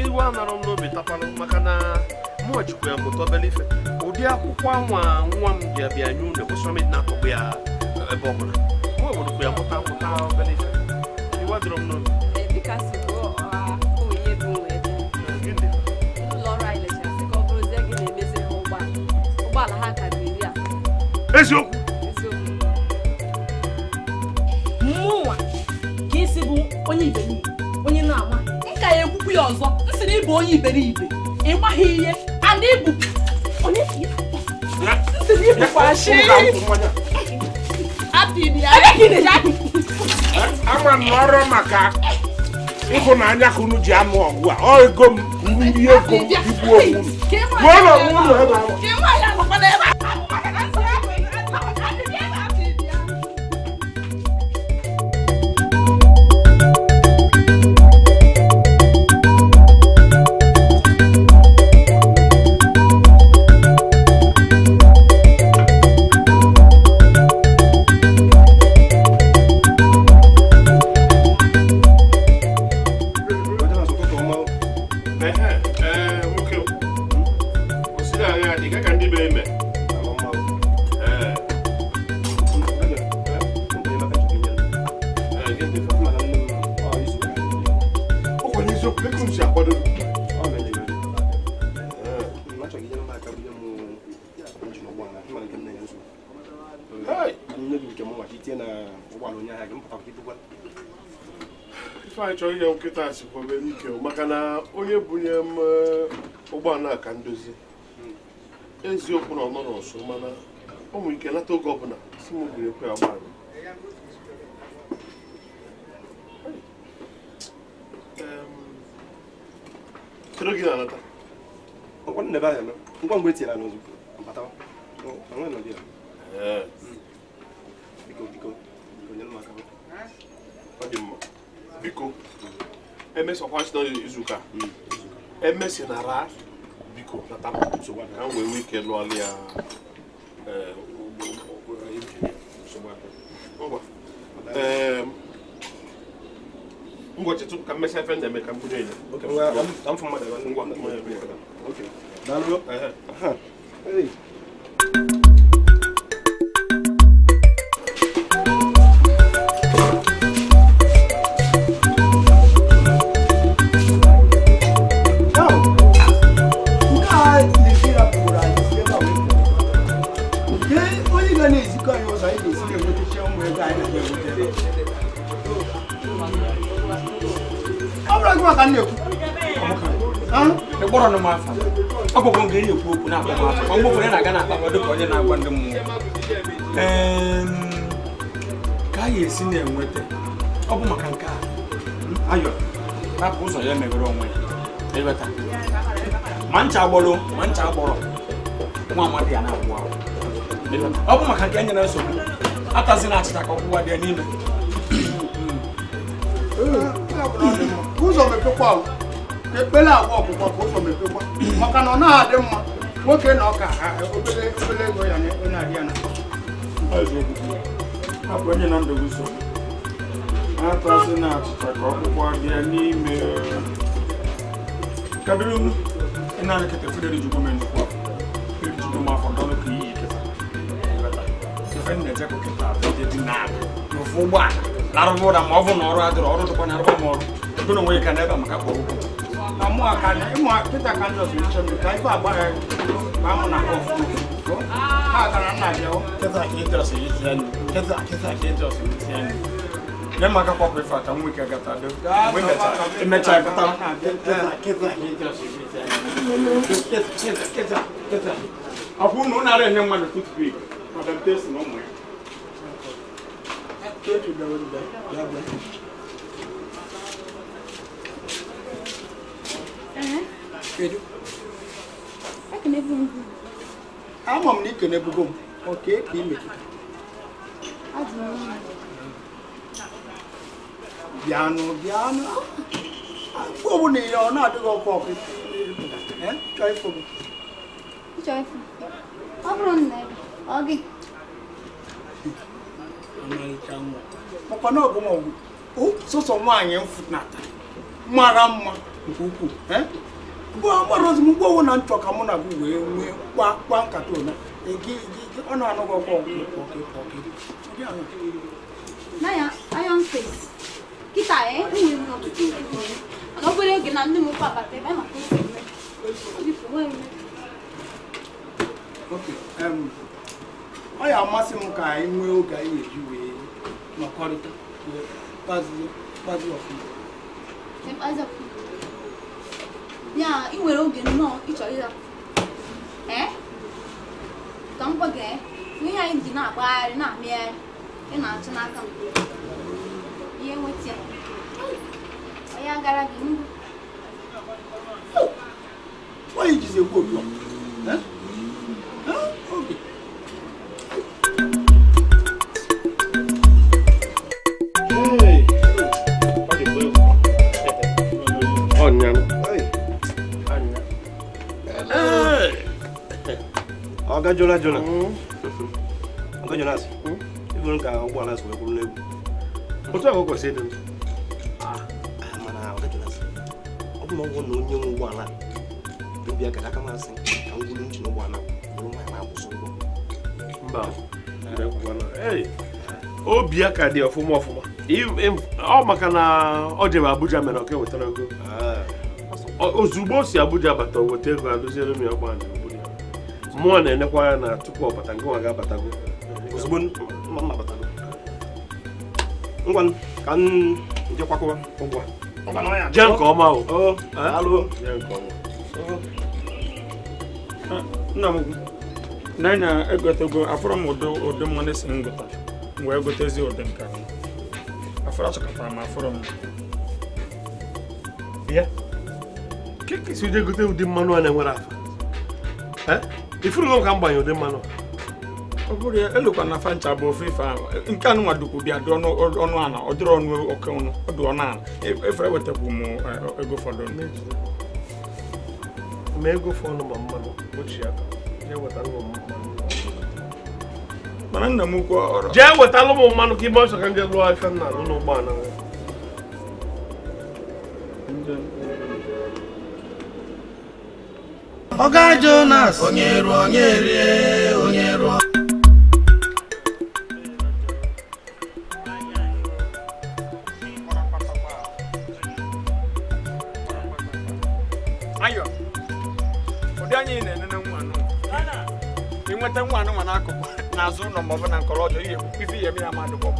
Iwa narom n'obi tapalụ maka na mụ chukwu ya mụta obere ife ụdị akwụkwọ nwa m ji abịa nye unu kwụsịrị m na-akọgbu ya ebe ọbụla mụ obodo ya mụta obere ife iwa dịrọ m n'obi eziokwu mụnwa ka isi bụ onye iberibe onye na-ama nka ya ekwukwu ya ọzọ nsị na ịbụ onye iberibe ịgbaghị ihe and ịbụ onye nsị na ịbụ kwashi ama m ọrụ maka ịhụnanya ka unu ji anụ ọgụ a ọ ego m nri ego m igbu onwe unu nkịta sikwabe n'ike maka na onye bunye m ụgbọala ka ndozi eziokwu na ọ nọ nso mana ọ nwere ike nata oge ọbụla si m biri ekwe agba kedu gị na-anata ngwa mgbe etinyere n'ozu ọ dị mma biko emesọkwa si n'izuụka emesinara biko nata ka m wee nwee ike lụọla ya ngwa chetụ ka mmesi efe na-eme ka m bunye ya Gboro no mafa. Akoko ngeri ekwu na akoko mafa. Kwa ngofo na aga na akpa do ko onye na agwa ndị mmụọ. Ka ya esi na enwete. Ọ bụ maka nke a. Ayo. Na bụ ụzọ ya megoro onwe. Ebeta. Mancha agboro. Nwa amadi ya na agwa. Ebeta. Ọ bụ maka nke enye na nsogbu. Atazi na achịcha ka ọkwụwa dị n'ime. Ụzọ mepekwa ekpele agwa ọkwụkwọ ka ụzọ mepekwa maka na ọ na-adị mma nwoke na ọka obele ego ya na-adị ya na hapụ onye na ndụ so atazi na achịcha ka ọkwụkwọ dị n'ime kabiru ị na-ekete federe ju gọọmenti kwa ejigo m afọ dọnụ ka iyi keta ife na-eje ka keta abịa dị n'ala n'ofu ụgbọala larụba ụra ma ọ bụ na ọrụ adịrọ ọrụ dịkwa na arụba m ọrụ ego na onwe ka n'ebe maka kpọrọ ụkwụ amụ aka na ịmụ kịta ka njọs nchebe ka ife agbara ka amụ na ọfụ ha gara nna bịa keta ka ịjọs isi anyị keta ka ịjọs isi anyị nye m aka kwapụ ife aka nweke gata do emecha gata keta ka ịjọs isi anyị keta akwụ na ọ nara enye mmadụ tutupik madam tesi na ụmụ ya ama m na ikene bugo m oke ka imechi bịanụ ọ bụ na ihe ọ na-adịghị ọkụ ọkụ chọọ ifo gị ọ bụrụ na ọ gị ọmarịcha nwa makwa na ọgụ ma sọsọ nwaanyị mfụnata mara mma nke ukwuu gbara ozi m gbowo na nchọ ka mụ na gị wee nwee kpa nkata ụna ọ na-anụghị ọgwọ Iron Face. Kita enwere m ọtụtụ ihe. Mana obere oge na ndị m kwa abata ebe maka ọ ya amasị m ka anyị nwee oge anyị eji wee nọkọrịta kpazi ọfụma. Ya, ị nwere oge nnọọ ịchọ ịhapụ. Ka m gwa gị ihe anyị ji na-agbagharị na-amịgharị ị na-achụ n'aka m ihe nweta ya onye agara gị ndụ nwaanyị jizi ekwu otu oge Oga Jonas. Oga Jonas. Even ka ụgbọala so kwuru n'egwu. Otu ahụ kwesịrị ịdị. Mana Oga Jonas. Ọ bụ na ọgwụ na onye nwe ụgbọala. Ndị aka aka masị ka ngwuru nchi n'ụgbọala bụrụ ma na-akwụsị ụgwọ. Mba. Obi aka dị ọfụma. Ọ maka na ọ jebe Abuja mere ọka wetara ego. Ozugbo o si Abuja bata weta ego alụziere m ya ụgbọala. Mmụọ na-enekwa ya na tupu ọ bata nke nwa ga-abatago ozugbo mma batago ngwa ka m je kwakọba ụgwọ jee nke ọma o alụ jee nke ọma nna m n'anya egotego afọrọ m ụdị mmanụ si m gụta wee gotezi ụdị nke ahụ afọrọ achọkọtara m afọrọ m ya ka isi je gote ụdị mmanụ a na-enwere afa ifuru ka m gbanye ụdị mmanụ ọ bụrụ ya elukwa na fancha bụ ofe ife ahụ nke anụ nwa dukwu bịa dị ọnụ ana ọ dịrị ọnụ oke ọnụ ọ dị ọnụ ana efere wetakwu m ego fọdụ ma ego fọdụ ma mmanụ ochie aka jee wetalụ m mmanụ mana nna m ukwu ọrụ jee wetalụ m mmanụ ka ibe ọsọ ka m jee lụọ ife nna alụ n'ụgbọala Oga Jonas onye ruo ayo ụdị anyị na-enene nwa anụ inweta nwa anụ nwa n'akụkụ n'azụ ụlọ maọbụ na nkọrọ ọjọọ ihe ife ihe ya mmadụ bụ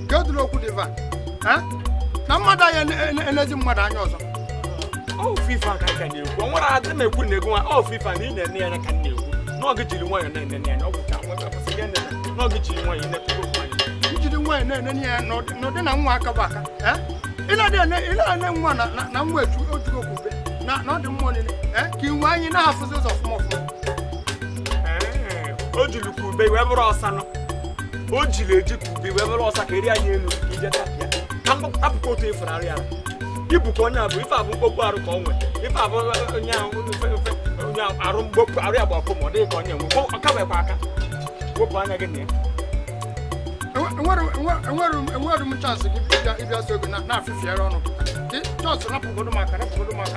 kedụ okwu dịva na mmadụ anya enezi mmadụ anya ọzọ FIFA ka ka na-ekwu ọ nwere adị m ekwu na ego nwa FIFA na ị na-ene ya ka na-ekwu n'oge jiri nwayọ na-ene ya ọ bụ ka nwefasị ya n'oge jiri nwayọ na-ekwu ijiri nwanyị na-enene ya n'ụdị na nwa aka bụ aka ị na-ene nwa na nwa ojugo okwube na ọ dị mmụọ niile ka inwe anyị na-afụzi ụzọ ọfụma o jiri kube wee bụrụ ọsanụ o jiri eji kube wee bụrụ ọsa ka eri anyị elu ka ije tapịa ka apụkọ otu efurarị ya ibu ka onye abụ ife abụ mkpokpu arụ ka ọ nweta ife abụ onye arụ mgbokpu arụ ya gbapụ ma ọ dịghị ka onye nwe ọ kabekwa aka wepụ anya gị na ya enwere m chansị gị ịbịa so gị na-afịfịara ọnụ chọọsụ rapụgodo maka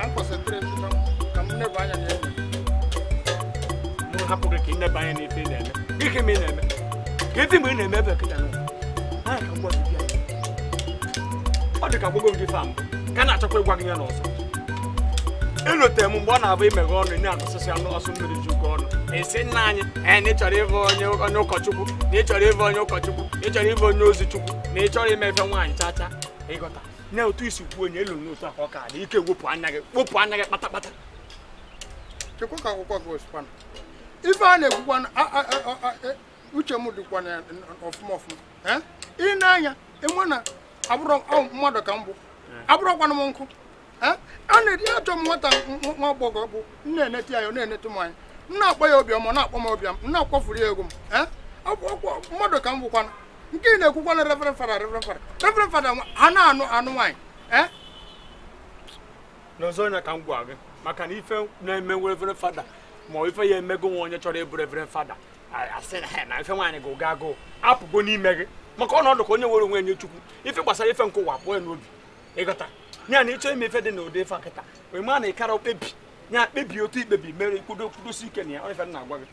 m kọsentreti ka m nebe anya na elu m hapụ gị ka ị nebe anya n'ife ị na-eme ike ma ị na-eme ka efi mgbe ị na-eme ebe kịta na anya ka ngwa gị ọ dị ka gbogbo gị fa mbụ ka na-achọkwa ịgwa gị ya n'ọzọ elotere m mgbe ọ na-abụ imeghe ọnụ na-agụsịsị anụ ọsụ mmiri ju gị ọnụ esi nna anyị na ị chọrọ ịbụ onye ụkọchukwu na ị chọrọ ịbụ onye ụkọchukwu na ị chọrọ ịbụ onye ozi chukwu na ị chọrọ ime efe nwaanyị chacha ịghọta na otu isi kwuo onye elu n'otu aka ọ ka dị ike wepụ anya gị kpatakpata chekwa ka akwụkwọ gị osikwana ife a na-ekwukwa uche m dịkwa ọfụma ị na-anya ịnwe na abụrụ mmadụ ka m bụ abụrụkwana m nkụ a na-edi achọ m nwata nwa agbọghọ bụ na-enete ya na-enete m anya m na-akpọ ya obiọma na-akpọ m obiọma m na-akwafuru ya ego m mmadụ ka m bụkwana nke ị na-ekwukwana reverend fada ha na-anụ nwaanyị n'ọzọ onye ka m gwa gị maka na ife na-eme reverend fada ma ife ya emego nwa onye chọrọ ịbụ reverend fada asị na ife nwaanyị ga ụga agụụ apụgo n'ime gị maka ọnọdụ ka onye nwere onwe nye chukwu ife gbasara ife nke ụwa pụọ ya n'obi ịghọta nya na ịchọ ime ife dị n'ụdị ife nkịta wee maa na ịkara okpebi nya kpebi otu ikpebi mere kwudosi ike na ya ọ ife na-agwa gị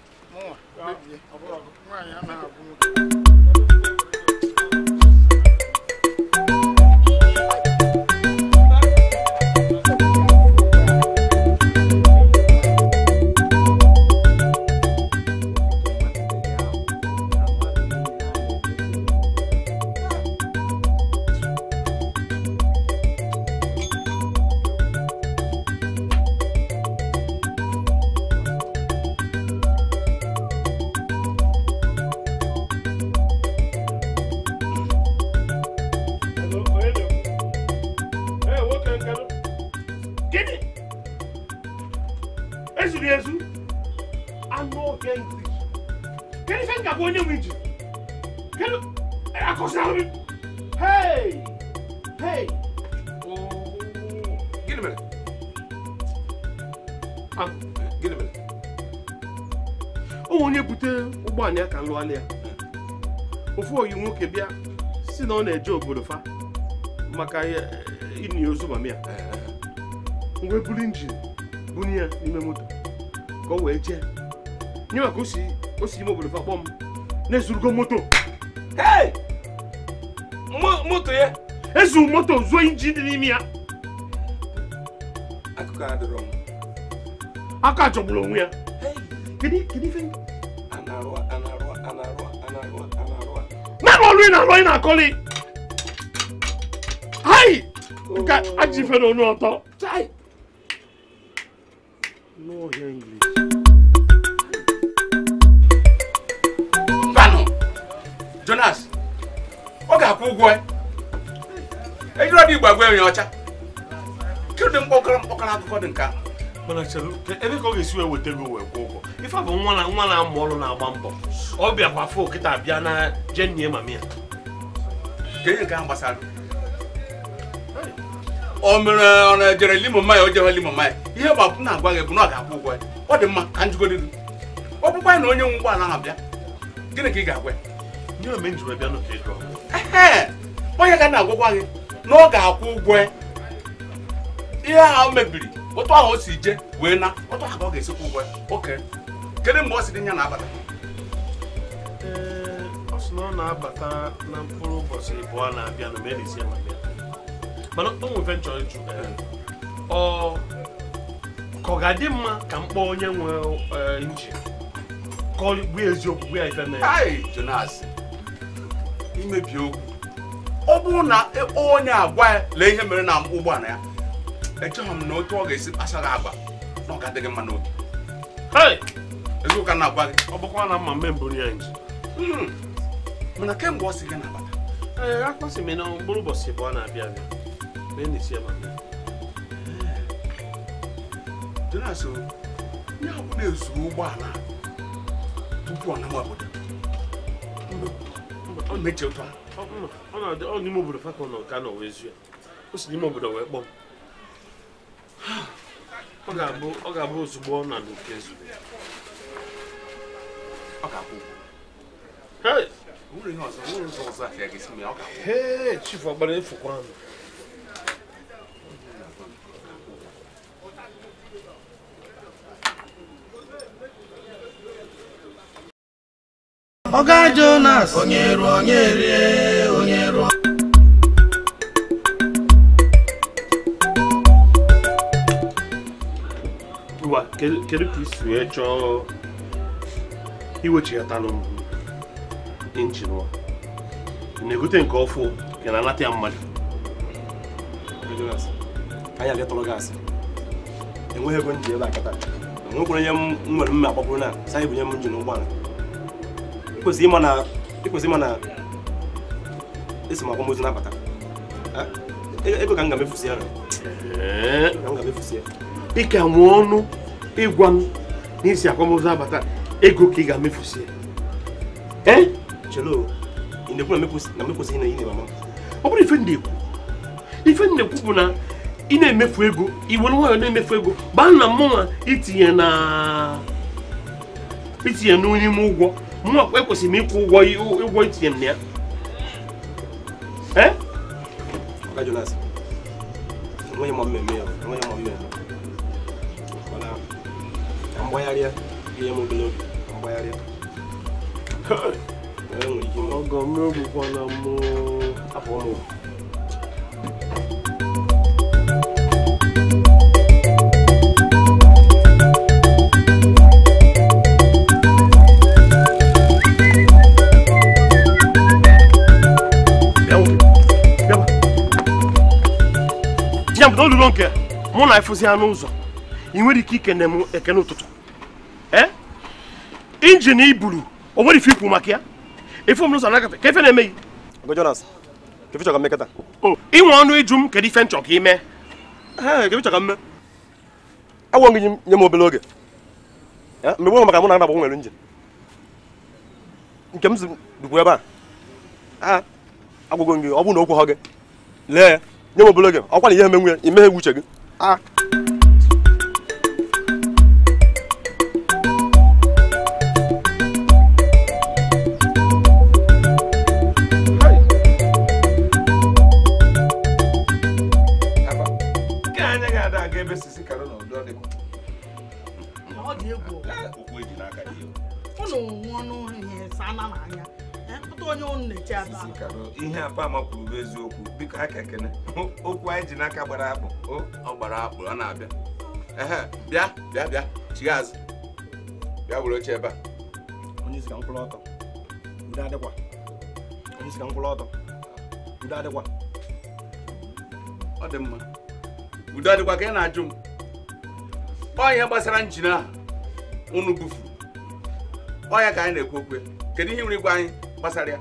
onye bute ụgbọ anya ka nlụalị ya ofu oyi nwoke bịa si na ọ na-eje obodo fa maka ịnị ozu mama ya ngwe buru injin bunye ya n'ime moto ka o wee jee nye maka o si ime obodo fa kpọọ m na-ezurugo moto moto ya ezuru moto zuo injin dị n'ime ya aka jọgburu onwe ya kedu ife na-arụ na-alụ ị na-akọli hai nke ajọ ife na onye ọtọ n'ọhịa English mbanụ Jonas ọ ga-akwụ ụgwọ ejiri ọdị Igbo agwa onye ọcha kedụ mkpọkọrọ akụkọ dị nka mana chere ebe ka ọ ga-esi wee weta ego wee kwụ ụgwọ ife bụ nwa na-amụ ọrụ na-agba mbọ ọ bịakwa afọ kịta bịa na jennie mami ya kenye nke ahụ gbasara o mere ọ na-ejere limo mmanya o jewe limo mmanya ihe gbapụ na-agwa gị bụ na ọ ga-akwụ ụgwọ ọ dị mma ka njigodiru ọ bụkwa na onye nwe ụgbọala ahụ bịa gịnị ka ị ga-agwa ya nye ome njiwe bịa n'oke ego onye ga na-agwagwa gị na ọ ga-akwụ ụgwọ ihe ahụ mebiri otu ahụ o si je wee na otu ahụ ka ọ ga-esikwa ụgwọ oke kedu mgbe ọ si dị ya na-abata ọ sị na ọ na-abata na mkpụrụ ụbọchị abụọ na-abịa na merisi ya mana o nwere nchọrọ ịjụ ka ọ ga-adị mma ka mkpọ onye nwe injin ka ọ gbuo eziokwu gbuo ya ife na ya Jonas imebi okwu ọ bụrụ na onye agwa ya lee ihe mere na ụgbọala ya echeghị m na otu ọ ga-esi kpasa gị agwa na ọ ga-adị gị mma n'obi eziokwu na-agwa gị ọ bụkwa na mma mbụ ya nji mana kemgbe ọ si gị na-abata akpasị m na mkpụrụ ụbọchị abụọ na-abịa abịa mee n'isi ya mama Jonas ya bụ na-ezuru ụgbọala tupu ọ nama obodo ọ na-eche otu ọ n'ime obodo fakọ nọ ka nọ wee zu ya o si n'ime obodo wee kpọọ m ọ ga-abụ ozugbo ọ na n'oke ezu ọ ga-akwụ ụgwọ chifu ọgbara efukwa ahụ Oga Jonas onye ruo onye rie onye ruo Uwa kedu ka isi wee chọọ iwechighata injin wa na-egote nke ọfụ ka na-anata ya mmadụ anyị abịa tọrọ gasị enweghị ego nji ebe akata enwekwara ihe m nwere mma akpọpụrụ na saghị bụ nye m njin ụgbọala ikwesị ịma na esi m akwamozu na-abata ego ka m ga-emefusi ya ike nwee ọnụ ịgwa m n'isi akwamozu abata ego ka ị ga-emefusi ya chelo ị na-ekwu na mekwesịghị na ine mama ọ bụrụ ife na-ekwu bụ na ị na-emefu ego iwere nwayọ na-emefu ego gbaa na mmụnwa itinye n'onye ime ụgwọ Mụ ekwesịrị m ịkwụ ụgwọ itinye m na ya. Ọga Jonas. Enweghị m mmemme ya, enweghị m mmemme. Mana mgbagharịa ihe m obere oge, mgbagharịa. Enwere ike ime. Ọgọ m egbukwana m Afọ m. N'olulo nke mụ na efusi ya n'ụzọ ị nwere ike ikene m ekene ụtụtụ injin iburu o nwere ife ikwu maka ya efu m n'ụzọ na-agafe ka ife na-emeghị Ọga Jonas, ka ife chọrọ ka mmekọta. inwe ọnụ ịjụ m kedu ife nchọ ka ime Ka ife chọrọ ka mme. Agwọ gị nye m obere oge. Mgbe gboo maka mụ na agbagbo nwere njin. Nke m si dukwu ebe a. Agwụgo gị ọ bụrụ na okwu ha gị. Lee nye m obere oge ọkwa na ihe menwe imeghe uche gị. Ihe apa makwuru bụ eziokwu biko aka ekene okwu anyị ji n'aka gbara akpụ ọ gbara akpụ ọ na-abịa bịa chigha azụ bịa were oche ebe a Onye isi ka mkpụrụ ọtọ udo adịkwa onye isi ka mkpụrụ ọtọ udo adịkwa ọ dị mma udo adịkwa ka ị na-ajụ m ọ ihe gbasara njin ahụ unu bufuru ọ ya ka anyị na-ekwu okwu kedu ihe nwere igwe anyị gbasara ya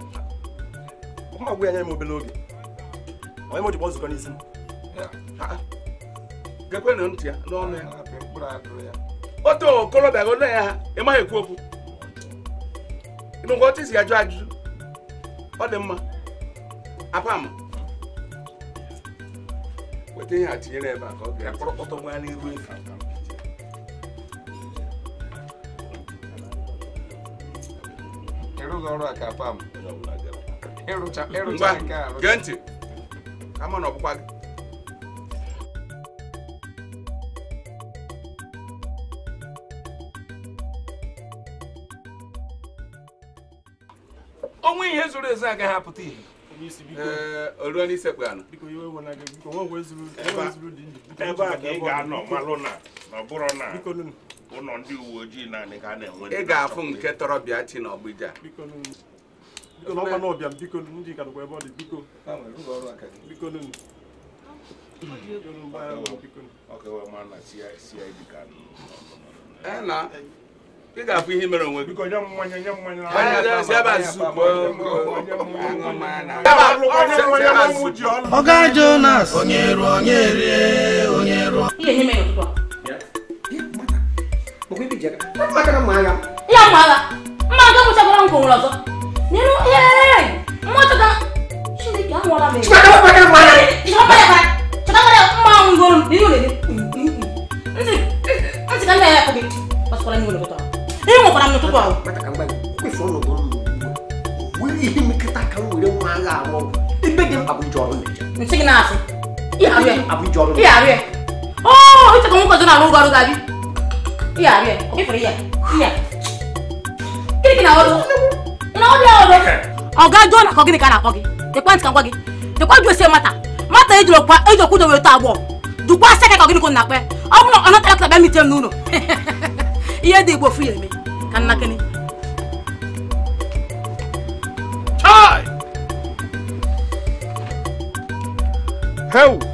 ọma gwa ya nye m obere oge onye m jikwa nzukọ n'isi m gekwenụ ntị ya n'ọnụ ya otu okolobịa gole ya ha ịmaghị ekwu okwu ịnụgwa otu isi ya jụ ajụjụ ọ dị mma apam weta ihe a tinyere ebe a ka ọ ga-akpọrọ ọtọ gbaa n'iru efu ịrụghị ọrụ a ka apam ịrụcha nke a gee ntị kama na ọbụkwa gị onwe ihe zuru ezu agaghị apụta ihe oruo n'isi ekpe anọ ebe a ka ị ga-anọ malụ na ọ bụrụ na ụlọ ndị uwe ojii naanị ka a na-enwe ị ga-afụ nke tọrọ bịa chi na ọgbịja ị ga-afụ ihe mere onwe gị Ọga Jonas onye ruo onye rie onye ruo ya mala mma ga mucha ko ngolo zo nenu mmoto Chineke anwụọla m mma ngoro n'ihu lele ntị ka na-ya akụgị paskwara n'ihu n'ụtụtụ ahụ ihe nwekwara m n'ụtụtụ ahụ ihe mekọta ka m were nwa agha arụ ọrụ ebe dị mkpa bụ ije ọrụ ntị gị na-asị ihe arịa iche ka nwoke ọzọ na-arụ ụgwọ ọrụ ga-abị ihe arịa ịfere ya gịnị gị na ọrụ ọ ga jụọ na ka gịnị ka a na-akpọ gị ekwentị ka ngwa gị tekwa jụ esi mata ejiri okwu dowe otu agbọọ dukwa asa ka gịnị ka na-akpa ọ bụrụ ọ natara kata bịa mite m n'ụlọ ihe dị igbo fu ya eme ka nna gịnị Hey!